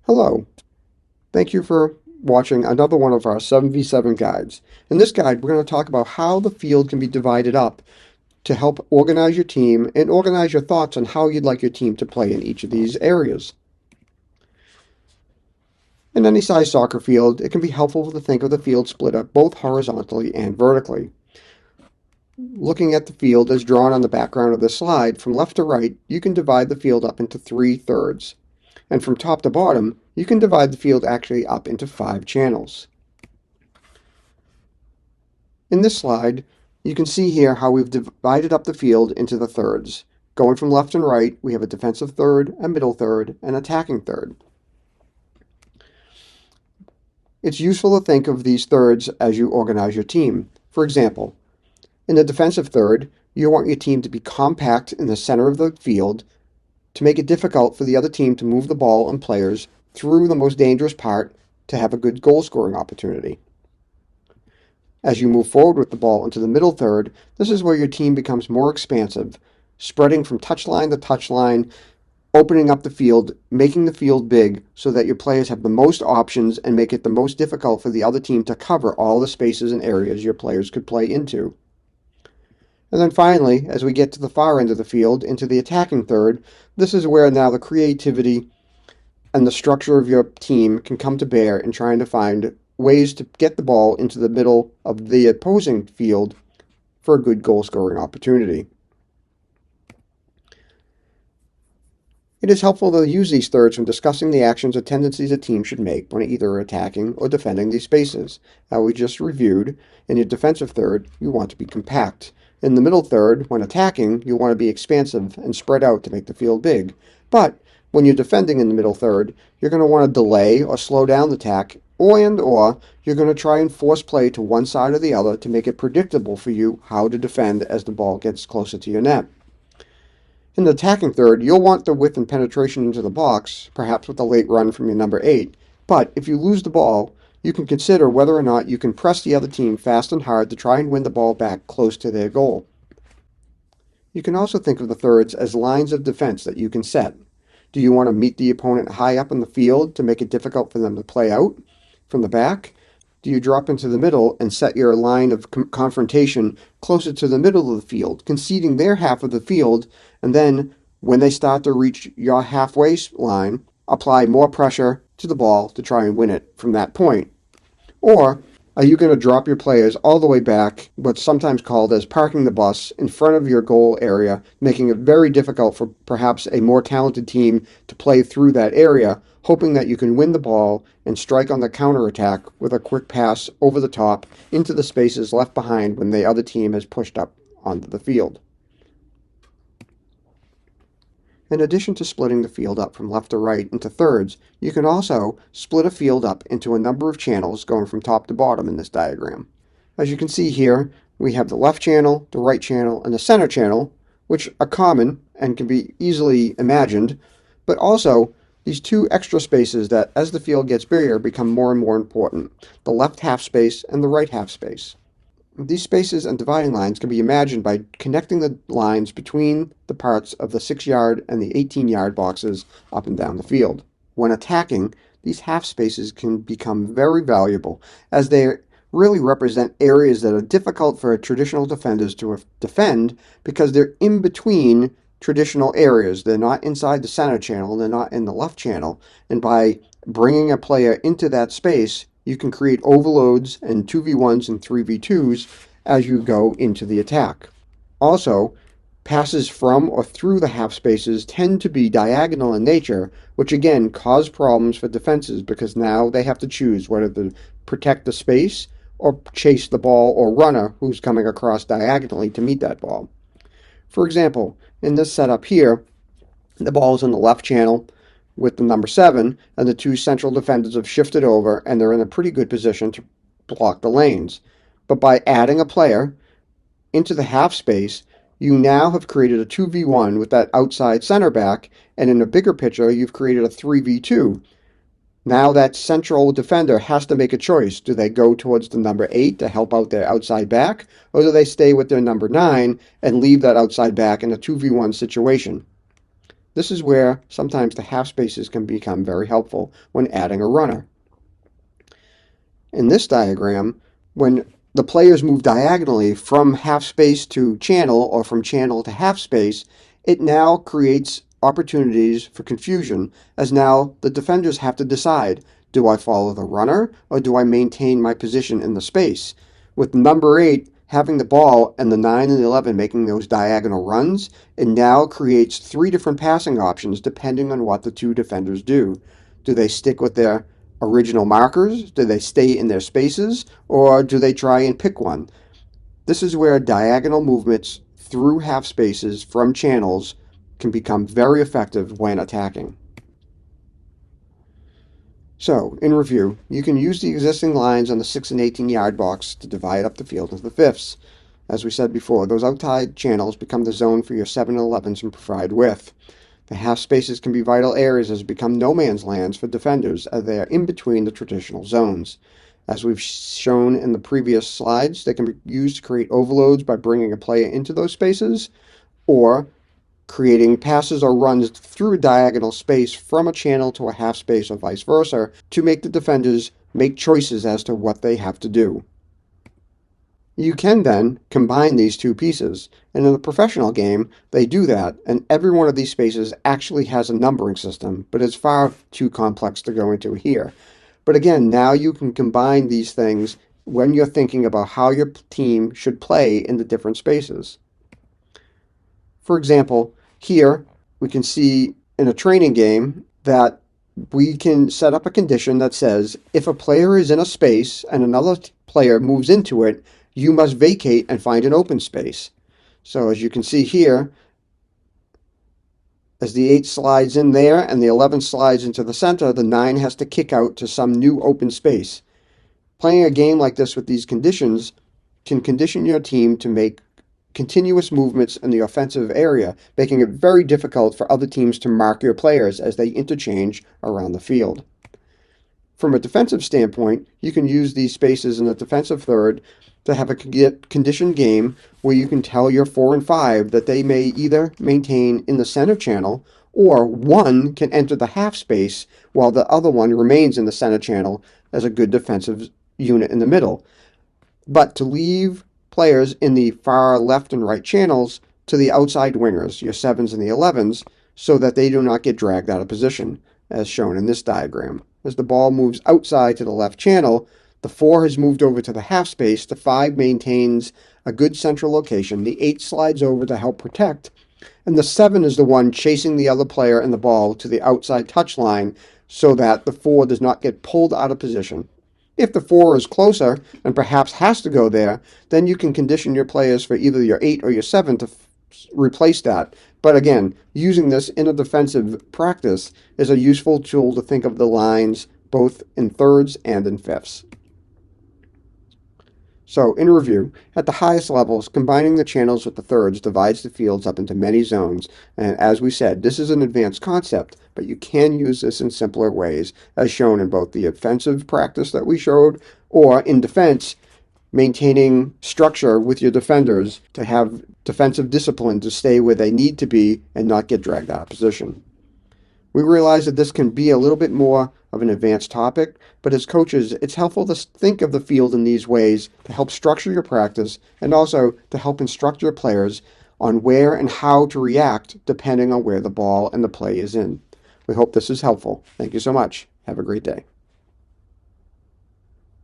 Hello, thank you for watching another one of our 7v7 guides. In this guide, we're going to talk about how the field can be divided up to help organize your team and organize your thoughts on how you'd like your team to play in each of these areas. In any size soccer field, it can be helpful to think of the field split up both horizontally and vertically. Looking at the field as drawn on the background of this slide, from left to right, you can divide the field up into 3/3. And from top to bottom, you can divide the field actually up into 5 channels. In this slide, you can see here how we've divided up the field into the thirds. Going from left and right, we have a defensive third, a middle third, and attacking third. It's useful to think of these thirds as you organize your team. For example, in the defensive third, you want your team to be compact in the center of the field to make it difficult for the other team to move the ball and players through the most dangerous part to have a good goal scoring opportunity. As you move forward with the ball into the middle third, this is where your team becomes more expansive, spreading from touchline to touchline, opening up the field, making the field big so that your players have the most options and make it the most difficult for the other team to cover all the spaces and areas your players could play into. And then finally, as we get to the far end of the field, into the attacking third, this is where now the creativity and the structure of your team can come to bear in trying to find ways to get the ball into the middle of the opposing field for a good goal scoring opportunity. It is helpful to use these thirds when discussing the actions or tendencies a team should make when either attacking or defending these spaces. As we just reviewed, in your defensive third, you want to be compact. In the middle third, when attacking, you want to be expansive and spread out to make the field big. But when you're defending in the middle third, you're going to want to delay or slow down the attack, or you're going to try and force play to one side or the other to make it predictable for you how to defend as the ball gets closer to your net. In the attacking third, you'll want the width and penetration into the box, perhaps with a late run from your number 8. But if you lose the ball, you can consider whether or not you can press the other team fast and hard to try and win the ball back close to their goal. You can also think of the thirds as lines of defense that you can set. Do you want to meet the opponent high up in the field to make it difficult for them to play out from the back? Do you drop into the middle and set your line of confrontation closer to the middle of the field, conceding their half of the field, and then when they start to reach your halfway line, apply more pressure to the ball to try and win it from that point? Or are you going to drop your players all the way back, what's sometimes called as parking the bus, in front of your goal area, making it very difficult for perhaps a more talented team to play through that area, hoping that you can win the ball and strike on the counterattack with a quick pass over the top into the spaces left behind when the other team has pushed up onto the field? In addition to splitting the field up from left to right into thirds, you can also split a field up into a number of channels going from top to bottom in this diagram. As you can see here, we have the left channel, the right channel, and the center channel, which are common and can be easily imagined, but also these two extra spaces that, as the field gets bigger, become more and more important: the left half space and the right half space. These spaces and dividing lines can be imagined by connecting the lines between the parts of the 6-yard and the 18-yard boxes up and down the field. When attacking, these half spaces can become very valuable, as they really represent areas that are difficult for traditional defenders to defend because they're in between traditional areas. They're not inside the center channel, they're not in the left channel, and by bringing a player into that space, you can create overloads and 2v1s and 3v2s as you go into the attack. Also, passes from or through the half spaces tend to be diagonal in nature, which again cause problems for defenses because now they have to choose whether to protect the space or chase the ball or runner who's coming across diagonally to meet that ball. For example, in this setup here, the ball is in the left channel with the number 7, and the two central defenders have shifted over and they're in a pretty good position to block the lanes. But by adding a player into the half space, you now have created a 2v1 with that outside center back, and in a bigger picture, you've created a 3v2. Now that central defender has to make a choice. Do they go towards the number 8 to help out their outside back, or do they stay with their number 9 and leave that outside back in a 2v1 situation? This is where sometimes the half spaces can become very helpful when adding a runner. In this diagram, when the players move diagonally from half space to channel or from channel to half space, it now creates opportunities for confusion, as now the defenders have to decide, do I follow the runner or do I maintain my position in the space? With number 8 having the ball and the 9 and the 11 making those diagonal runs, it now creates 3 different passing options depending on what the 2 defenders do. Do they stick with their original markers? Do they stay in their spaces, or do they try and pick one? This is where diagonal movements through half spaces from channels can become very effective when attacking. So, in review, you can use the existing lines on the 6 and 18-yard box to divide up the field into fifths. As we said before, those outside channels become the zone for your 7 and 11s and provide width. The half spaces can be vital areas as become no man's lands for defenders as they are in between the traditional zones. As we've shown in the previous slides, they can be used to create overloads by bringing a player into those spaces or creating passes or runs through a diagonal space from a channel to a half space or vice versa to make the defenders make choices as to what they have to do. You can then combine these 2 pieces, and in the professional game, they do that, and every one of these spaces actually has a numbering system, but it's far too complex to go into here. But again, now you can combine these things when you're thinking about how your team should play in the different spaces. For example, here we can see in a training game that we can set up a condition that says if a player is in a space and another player moves into it, you must vacate and find an open space. So as you can see here, as the 8 slides in there and the 11 slides into the center, the 9 has to kick out to some new open space. Playing a game like this with these conditions can condition your team to make continuous movements in the offensive area, making it very difficult for other teams to mark your players as they interchange around the field. From a defensive standpoint, you can use these spaces in the defensive third to have a conditioned game where you can tell your 4 and 5 that they may either maintain in the center channel or one can enter the half space while the other one remains in the center channel as a good defensive unit in the middle. But to leave players in the far left and right channels to the outside wingers, your 7s and the 11s, so that they do not get dragged out of position, as shown in this diagram. As the ball moves outside to the left channel, the 4 has moved over to the half space, the 5 maintains a good central location, the 8 slides over to help protect, and the 7 is the one chasing the other player and the ball to the outside touchline so that the 4 does not get pulled out of position. If the 4 is closer and perhaps has to go there, then you can condition your players for either your 8 or your 7 to replace that. But again, using this in a defensive practice is a useful tool to think of the lines both in thirds and in fifths. So, in review, at the highest levels, combining the channels with the thirds divides the fields up into many zones, and as we said, this is an advanced concept, but you can use this in simpler ways, as shown in both the offensive practice that we showed, or in defense, maintaining structure with your defenders to have defensive discipline to stay where they need to be and not get dragged out of position. We realize that this can be a little bit more of an advanced topic, but as coaches, it's helpful to think of the field in these ways to help structure your practice and also to help instruct your players on where and how to react depending on where the ball and the play is in. We hope this is helpful. Thank you so much. Have a great day.